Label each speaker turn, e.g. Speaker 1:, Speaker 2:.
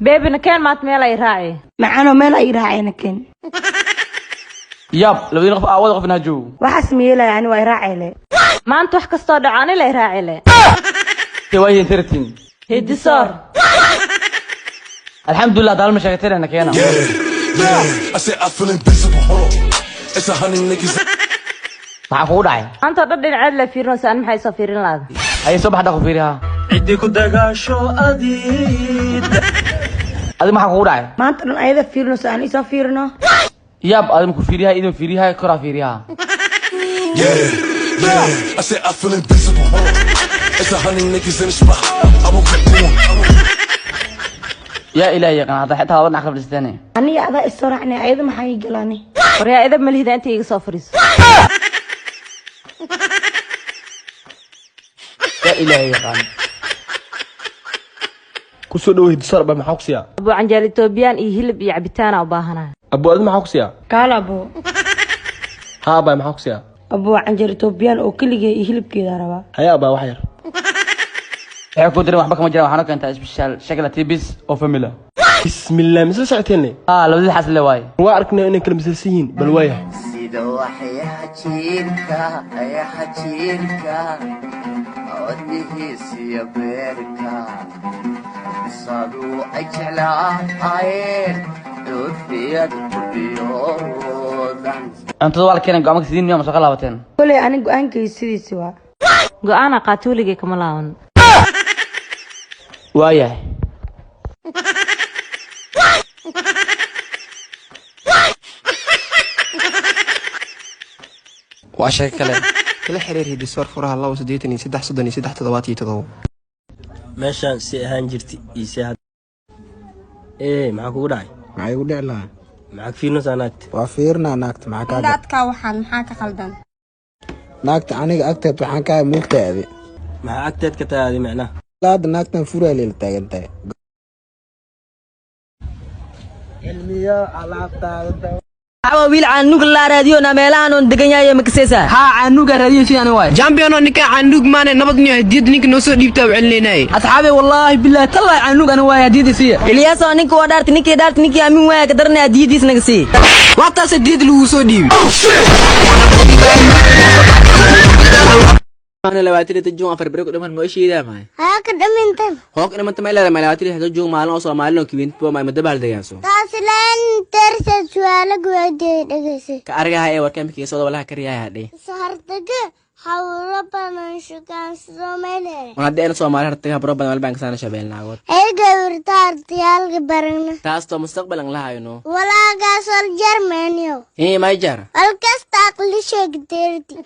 Speaker 1: بيبي نكين مات ميلا يراعي
Speaker 2: معانا ميلا يراعي نكين
Speaker 3: ياب لو بدي نقف أول قف نهجو
Speaker 2: وحس ميلا يعني ويراعي له
Speaker 1: ما أنت وحكي صدق عني لا يراعي له
Speaker 3: تواجه ترتين
Speaker 1: هدي صار
Speaker 3: الحمد لله دار مشاكل أنا كيانا معقول داعي
Speaker 1: أنت ضد العدل في رأس أنا محي صفيرين هذا
Speaker 3: هاي صبح داخل فيها
Speaker 4: عدي كدقا شو أديد
Speaker 3: هذا معقول داعي
Speaker 2: ما أنت من أيضا فيرنا سأني سافيرنا
Speaker 3: ياب هذا مكو فيها إذا فيها كرا فيها
Speaker 5: I said I feel invisible. It's 100 niggas in the spot. I won't get born.
Speaker 3: يا إلهي أنا هذا حتى هذا نعرف الثاني
Speaker 2: أني هذا الصراحة أيضا ما حيجلاني
Speaker 1: وريا إذا ملهي أنت يصفريس
Speaker 3: يا إلهي يا قام
Speaker 4: كسو دو هدسار با محاوكسيا
Speaker 1: أبو عنجالي توبيان يهلب يعبتانا وباهنا
Speaker 4: أبو أد محاوكسيا
Speaker 2: قال أبو
Speaker 4: ها با محاوكسيا
Speaker 2: أبو عنجر توبيان أو كل جي يهلب كذا ربا
Speaker 4: هيا أبا وحير
Speaker 3: waxay ku diray waxba kama jiraan waxaana keenta isbitaal shakala tibis oo famila
Speaker 4: بسم الله مثل ساعتين
Speaker 3: labadii xas le waay
Speaker 4: waa arknay inay kala misalsiin bal waaya
Speaker 6: sida waxya xajiirka wadnihiisa beerka sadu ajlaayeen doofiyad qudiyoodan
Speaker 3: antu wal keenay go'aanka sidin miyaa soo qalaabateen
Speaker 2: كل أنا قان كيسيدي سوا
Speaker 1: go-aana qaatuuligay kama laaban
Speaker 3: waayahay
Speaker 7: waa shay kale kala xiriir hidiswar furaha 283
Speaker 4: meeshaan si ahaan jirti iise had maxaa kugu dhacay
Speaker 8: maxay ugu dhici lahaa
Speaker 4: maxaa fiirnaysaa naagta
Speaker 8: waa fiirnaa naagta maxaa kaa
Speaker 2: dadka waxaan maxaa ka qaldan
Speaker 8: naagta aniga agteed waxaan kaa muugtaadi
Speaker 4: maxaa agteed ka taadi macnaha
Speaker 8: laada naagtan furaa leela taagan tahay
Speaker 4: cilmiya alaabtaada
Speaker 9: wiil caanug la raadiyo na meelahan oo degan yahay makaseysa
Speaker 3: ha caanuga raadiyo sidaan waay
Speaker 7: champion oo ninka caanug maana nabad niyo hadiyad ninka noo soo dhiibtaa celinay
Speaker 3: asxaabi wallahi billahi tallahi caanuga ana waay hadiyadiisa
Speaker 9: Ilyas oo ninka waa dhaartay ninkii aamin waay ka darnay hadiyadiis naga sii
Speaker 7: waqtaas hadiyad lagu soo dhiibay
Speaker 3: أنا لو أتري تجون أفر بريك دمان موشي ده معي.
Speaker 2: هاك دمنتم
Speaker 3: هوك أنا ما لا ما لو أتري تجون معلنا أصلا معلنا كبين بوا ما مدبر ده ياسو.
Speaker 2: تاسلان ترس سؤالك ودي دغسي
Speaker 3: كأرجع هاي وركم كيس ولا كريا هذي.
Speaker 2: سهرتك حاول ربنا شكان سومله
Speaker 3: وهذا أنا صار معي هرتها بربنا والبنك سنة شبيلنا عود.
Speaker 2: اي غورتار تيال برنا
Speaker 3: تاس تو مستقبل لها ينو.
Speaker 2: ولا قاسل جرمانيو
Speaker 3: إيه ما يجار.
Speaker 2: الكستاق لشيك ديرتي